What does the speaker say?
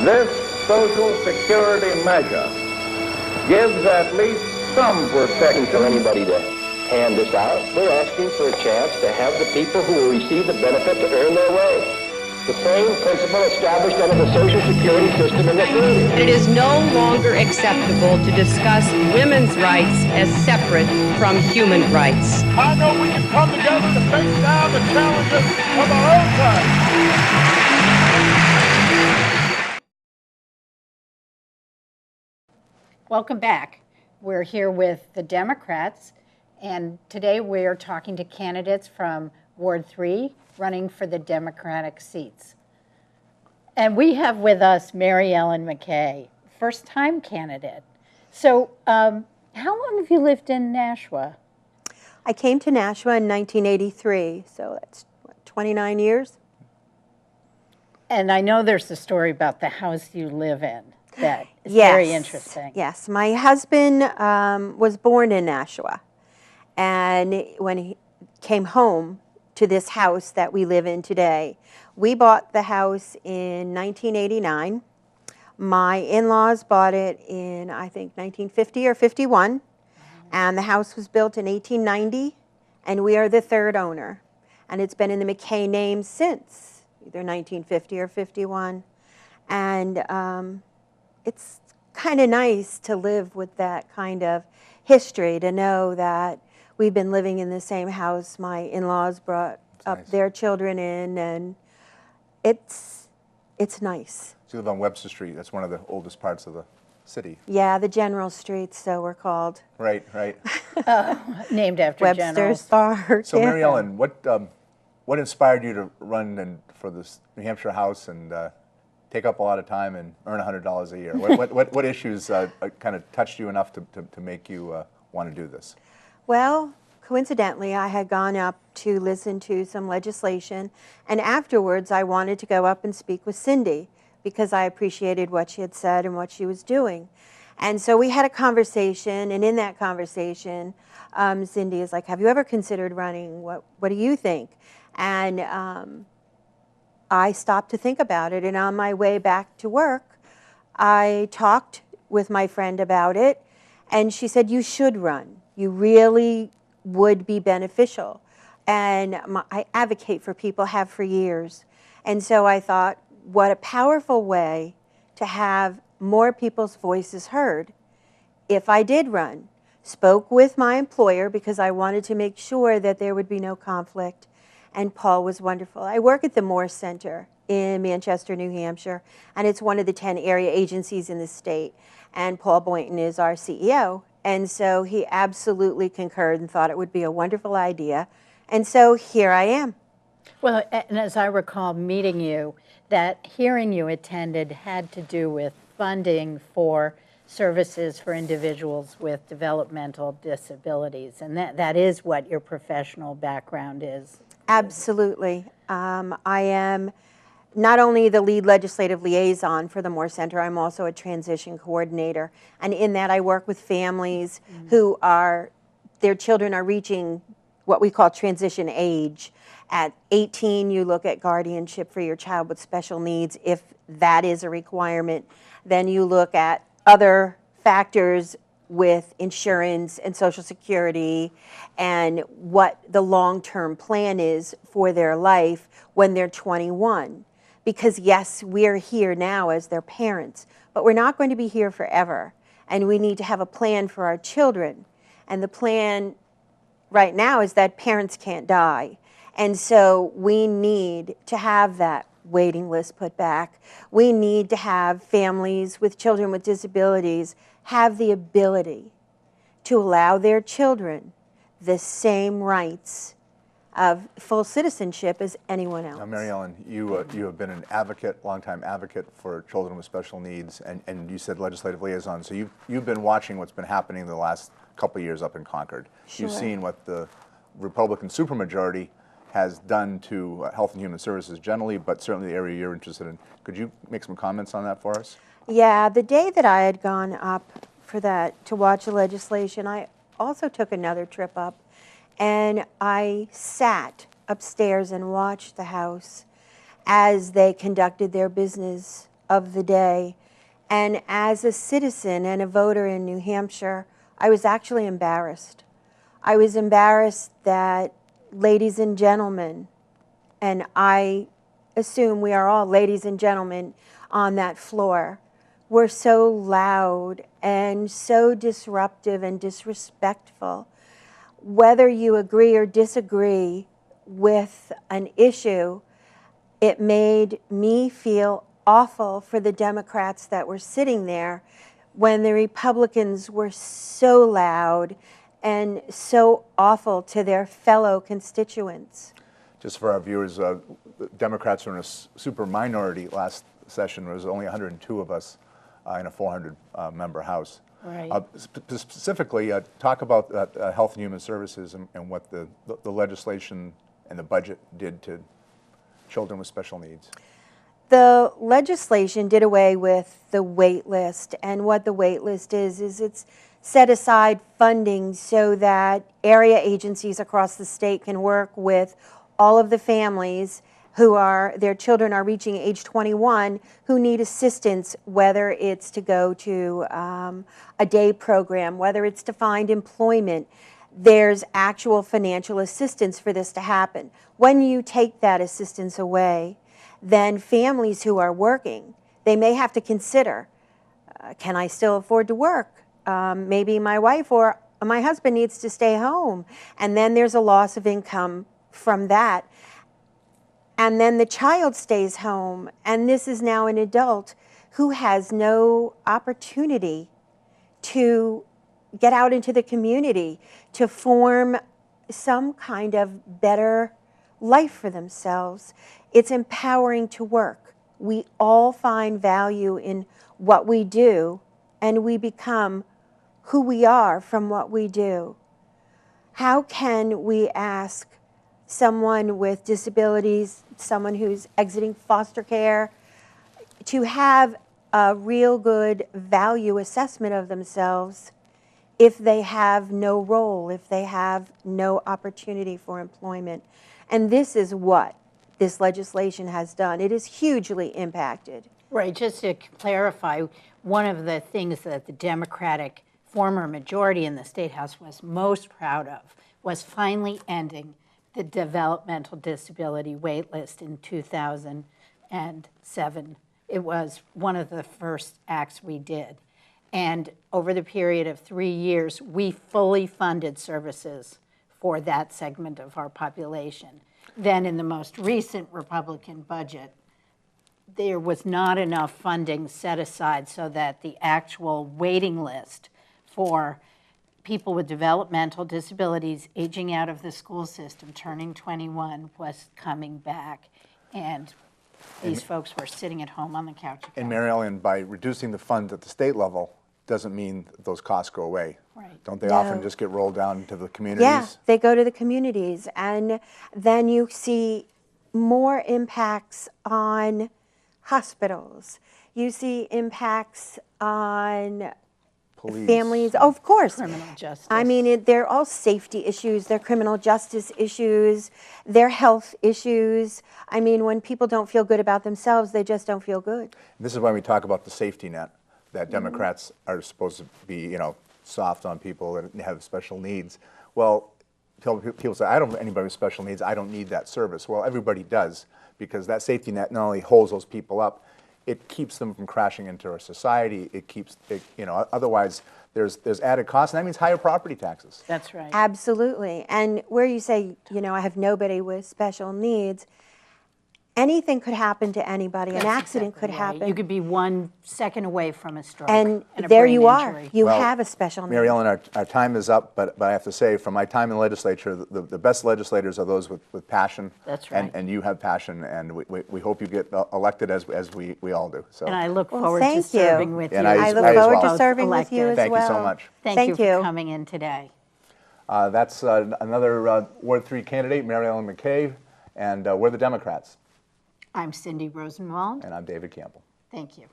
This Social Security measure gives at least some protection for anybody to hand this out. We're asking for a chance to have the people who will receive the benefit to earn their way. The same principle established under the Social Security system in the 30s. It is no longer acceptable to discuss women's rights as separate from human rights. I know we can come together to face down the challenges of our own time. Welcome back. We're here with the Democrats, and today we're talking to candidates from Ward 3 running for the Democratic seats. And we have with us Mariellen McKay, first-time candidate. So how long have you lived in Nashua? I came to Nashua in 1983, so that's 29 years. And I know there's a story about the house you live in that is very interesting. Yes, my husband was born in Nashua, and when he came home to this house that we live in today, we bought the house in 1989. My in-laws bought it in, I think, 1950 or 51, and the house was built in 1890, and we are the third owner. And it's been in the McKay name since either 1950 or 51. And it's kind of nice to live with that kind of history, to know that we've been living in the same house. My in-laws brought up their children in, and it's nice. So you live on Webster Street. That's one of the oldest parts of the city. Yeah, the general streets, so we're called. Right, right. Named after Webster's Bar. So Mary Ellen, what inspired you to run for this New Hampshire House and take up a lot of time and earn $100 a year? What issues kind of touched you enough to make you want to do this? Well, coincidentally, I had gone up to listen to some legislation, and afterwards I wanted to go up and speak with Cindy because I appreciated what she had said and what she was doing. And so we had a conversation, and in that conversation, Cindy is like, have you ever considered running? What do you think? And I stopped to think about it, and on my way back to work, I talked with my friend about it, and she said, you should run. You really would be beneficial. And I advocate for people, have for years. And so I thought, what a powerful way to have more people's voices heard if I did run. Spoke with my employer because I wanted to make sure that there would be no conflict. And Paul was wonderful. I work at the Moore Center in Manchester, New Hampshire, and it's one of the 10 area agencies in the state. And Paul Boynton is our CEO. And so he absolutely concurred and thought it would be a wonderful idea. And so here I am. Well, and as I recall meeting you, that hearing you attended had to do with funding for services for individuals with developmental disabilities. And that is what your professional background is. Absolutely. I am not only the lead legislative liaison for the Moore Center, I'm also a transition coordinator. And in that I work with families who their children are reaching what we call transition age. At 18, you look at guardianship for your child with special needs. If that is a requirement, then you look at other factors with insurance and Social Security and what the long-term plan is for their life when they're 21. Because yes, we're here now as their parents, but we're not going to be here forever. And we need to have a plan for our children. And the plan right now is that parents can't die. And so we need to have that waiting list put back. We need to have families with children with disabilities have the ability to allow their children the same rights of full citizenship as anyone else. Now, Mary Ellen, you have been an advocate, longtime advocate for children with special needs, and you said legislative liaison. So you've been watching what's been happening the last couple of years up in Concord. Sure. You've seen what the Republican supermajority has done to Health and Human Services generally, but certainly the area you're interested in. Could you make some comments on that for us? Yeah, the day that I had gone up for that to watch the legislation, I also took another trip up, and I sat upstairs and watched the House as they conducted their business of the day. And as a citizen and a voter in New Hampshire, I was actually embarrassed. I was embarrassed that ladies and gentlemen, and I assume we are all ladies and gentlemen on that floor, were so loud and so disruptive and disrespectful. Whether you agree or disagree with an issue, it made me feel awful for the Democrats that were sitting there when the Republicans were so loud and so awful to their fellow constituents. Just for our viewers, Democrats were in a super minority last session. There was only 102 of us in a 400-member House. Right. Specifically, talk about Health and Human Services and what the legislation and the budget did to children with special needs. The legislation did away with the wait list, and what the wait list is it's set aside funding so that area agencies across the state can work with all of the families who their children are reaching age 21 who need assistance, whether it's to go to a day program, whether it's to find employment. There's actual financial assistance for this to happen. When you take that assistance away, then families who are working, they may have to consider, can I still afford to work? Maybe my wife or my husband needs to stay home. And then there's a loss of income from that. And then the child stays home, and this is now an adult who has no opportunity to get out into the community, to form some kind of better life for themselves. It's empowering to work. We all find value in what we do, and we become who we are from what we do. How can we ask someone with disabilities, someone who's exiting foster care, to have a real good value assessment of themselves if they have no role, if they have no opportunity for employment? And this is what this legislation has done. It has hugely impacted. Right, just to clarify, one of the things that the Democratic former majority in the State House was most proud of was finally ending the developmental disability wait list in 2007. It was one of the first acts we did. And over the period of 3 years, we fully funded services for that segment of our population. Then in the most recent Republican budget, there was not enough funding set aside so that the actual waiting list for people with developmental disabilities aging out of the school system, turning 21, was coming back. And these folks were sitting at home on the couch. And Mariellen, by reducing the funds at the state level, doesn't mean those costs go away. Right. Don't they often just get rolled down to the communities? Yeah, they go to the communities, and then you see more impacts on hospitals. You see impacts on Police. families. Oh, of course. Criminal justice. I mean, they're all safety issues. They're criminal justice issues. They're health issues. I mean, when people don't feel good about themselves, they just don't feel good. This is why we talk about the safety net, that Democrats are supposed to be, soft on people that have special needs. Well, people say, I don't have anybody with special needs, I don't need that service. Well, everybody does, because that safety net not only holds those people up, it keeps them from crashing into our society. It keeps, otherwise there's added costs, and that means higher property taxes. That's right. Absolutely. And where you say, I have nobody with special needs, anything could happen to anybody. An accident could happen. You could be 1 second away from a stroke. And a there brain you are. injury. You have a special need. Mariellen, our time is up, but I have to say, from my time in the legislature, the best legislators are those with passion. That's right. And you have passion, and we hope you get elected as we all do. So. And I look forward thank to serving with you. And I look as forward well. to serving with you as Thank well. you so much. Thank you for coming in today. That's another Ward 3 candidate, Mariellen McKay, and we're the Democrats. I'm Cindy Rosenwald. And I'm David Campbell. Thank you.